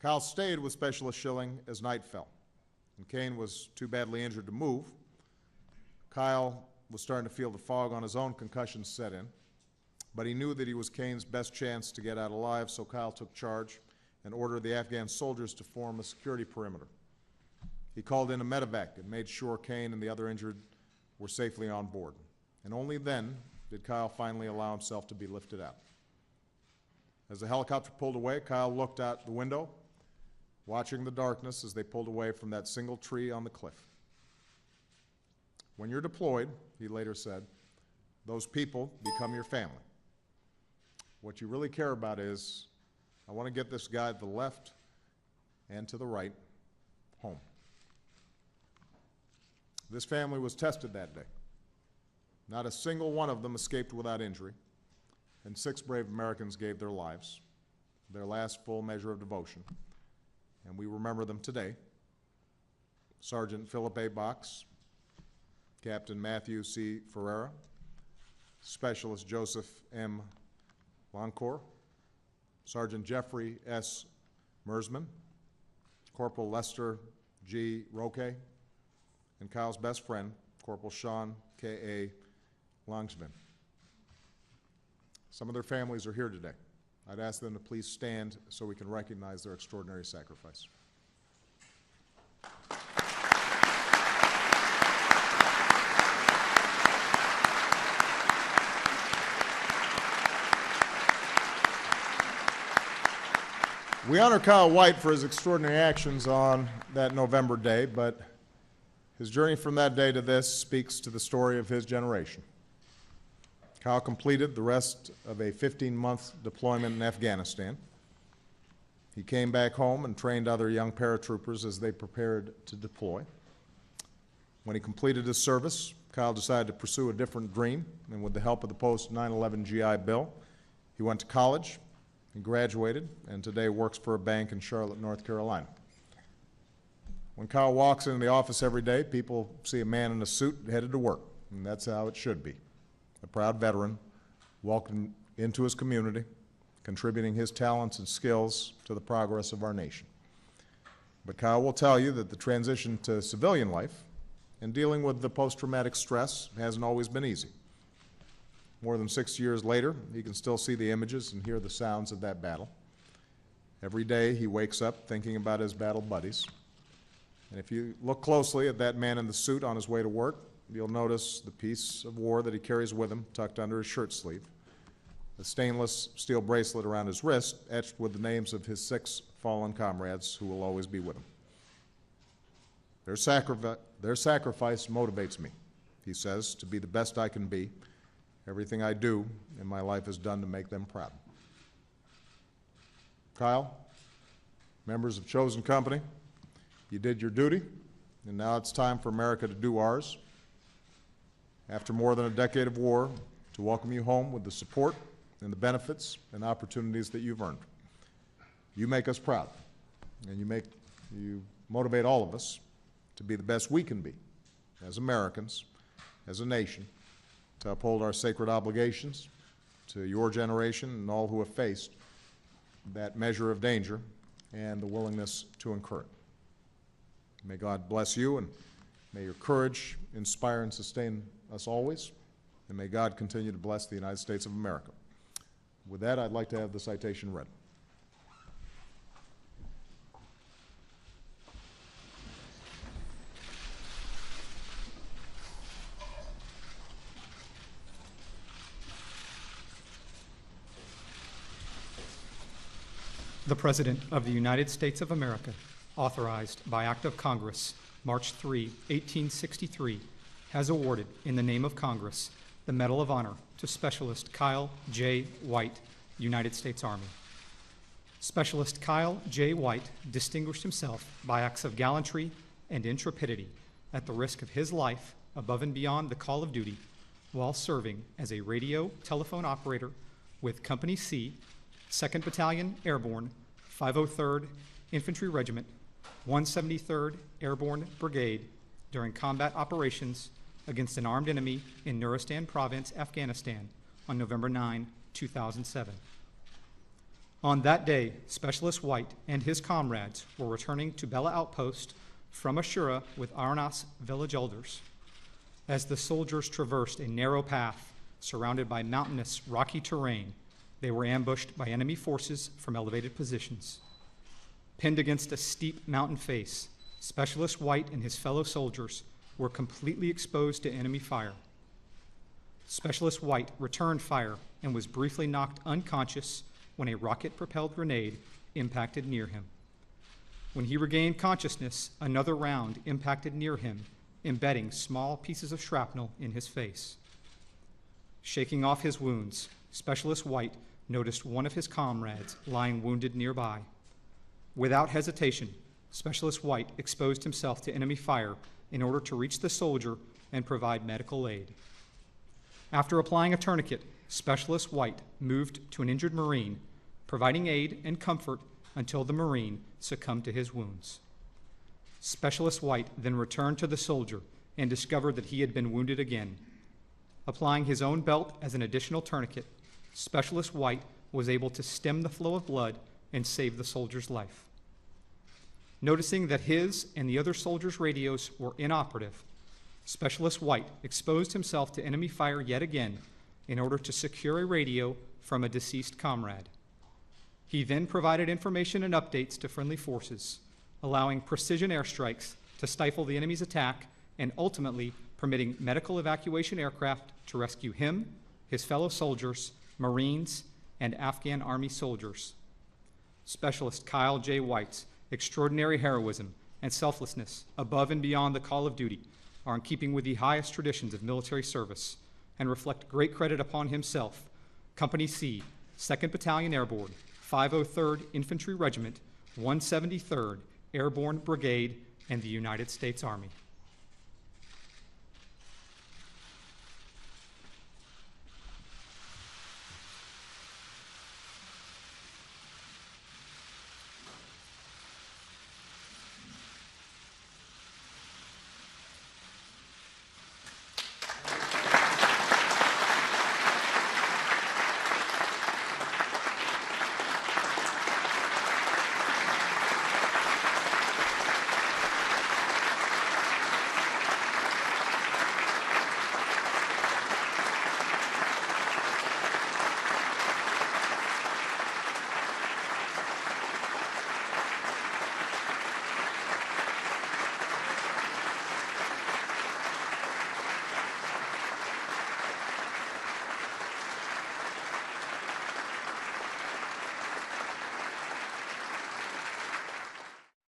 Kyle stayed with Specialist Schilling as night fell, and Kane was too badly injured to move. Kyle was starting to feel the fog on his own concussion set in, but he knew that he was Kane's best chance to get out alive, so Kyle took charge and ordered the Afghan soldiers to form a security perimeter. He called in a medevac and made sure Kane and the other injured were safely on board. And only then did Kyle finally allow himself to be lifted out. As the helicopter pulled away, Kyle looked out the window, watching the darkness as they pulled away from that single tree on the cliff. When you're deployed, he later said, those people become your family. What you really care about is, I want to get this guy to the left and to the right home. This family was tested that day. Not a single one of them escaped without injury, and 6 brave Americans gave their lives, their last full measure of devotion, and we remember them today. Sergeant Philip A. Box, Captain Matthew C. Ferreira, Specialist Joseph M. Loncourt, Sergeant Jeffrey S. Mersman, Corporal Lester G. Roque, and Kyle's best friend, Corporal Sean K.A. Longsman. Some of their families are here today. I'd ask them to please stand so we can recognize their extraordinary sacrifice. We honor Kyle White for his extraordinary actions on that November day, but his journey from that day to this speaks to the story of his generation. Kyle completed the rest of a 15-month deployment in Afghanistan. He came back home and trained other young paratroopers as they prepared to deploy. When he completed his service, Kyle decided to pursue a different dream, and with the help of the post-9/11 GI Bill, he went to college, he graduated, and today works for a bank in Charlotte, North Carolina. When Kyle walks into the office every day, people see a man in a suit headed to work, and that's how it should be. A proud veteran, welcomed into his community, contributing his talents and skills to the progress of our nation. But Kyle will tell you that the transition to civilian life and dealing with the post-traumatic stress hasn't always been easy. More than 6 years later, he can still see the images and hear the sounds of that battle. Every day he wakes up thinking about his battle buddies. And if you look closely at that man in the suit on his way to work, you'll notice the piece of war that he carries with him tucked under his shirt sleeve, the stainless steel bracelet around his wrist etched with the names of his 6 fallen comrades who will always be with him. Their sacrifice motivates me, he says, to be the best I can be. Everything I do in my life is done to make them proud. Kyle, members of Chosen Company, you did your duty, and now it's time for America to do ours. After more than a decade of war, to welcome you home with the support and the benefits and opportunities that you've earned. You make us proud, and you motivate all of us to be the best we can be as Americans, as a nation, to uphold our sacred obligations to your generation and all who have faced that measure of danger and the willingness to incur it. May God bless you, and may your courage inspire and sustain us always, and may God continue to bless the United States of America. With that, I'd like to have the citation read. The President of the United States of America, authorized by Act of Congress, March 3, 1863, has awarded, in the name of Congress, the Medal of Honor to Specialist Kyle J. White, United States Army. Specialist Kyle J. White distinguished himself by acts of gallantry and intrepidity at the risk of his life above and beyond the call of duty while serving as a radio telephone operator with Company C, 2nd Battalion Airborne, 503rd Infantry Regiment, 173rd Airborne Brigade during combat operations against an armed enemy in Nuristan Province, Afghanistan on November 9, 2007. On that day, Specialist White and his comrades were returning to Bella Outpost from Ashura with Arnas village elders. As the soldiers traversed a narrow path surrounded by mountainous, rocky terrain, they were ambushed by enemy forces from elevated positions. Pinned against a steep mountain face, Specialist White and his fellow soldiers were completely exposed to enemy fire. Specialist White returned fire and was briefly knocked unconscious when a rocket-propelled grenade impacted near him. When he regained consciousness, another round impacted near him, embedding small pieces of shrapnel in his face. Shaking off his wounds, Specialist White noticed one of his comrades lying wounded nearby. Without hesitation, Specialist White exposed himself to enemy fire in order to reach the soldier and provide medical aid. After applying a tourniquet, Specialist White moved to an injured Marine, providing aid and comfort until the Marine succumbed to his wounds. Specialist White then returned to the soldier and discovered that he had been wounded again. Applying his own belt as an additional tourniquet, Specialist White was able to stem the flow of blood and save the soldier's life. Noticing that his and the other soldiers' radios were inoperative, Specialist White exposed himself to enemy fire yet again in order to secure a radio from a deceased comrade. He then provided information and updates to friendly forces, allowing precision airstrikes to stifle the enemy's attack and ultimately permitting medical evacuation aircraft to rescue him, his fellow soldiers, Marines, and Afghan Army soldiers. Specialist Kyle J. White's extraordinary heroism and selflessness above and beyond the call of duty are in keeping with the highest traditions of military service and reflect great credit upon himself, Company C, 2nd Battalion Airborne, 503rd Infantry Regiment, 173rd Airborne Brigade, and the United States Army.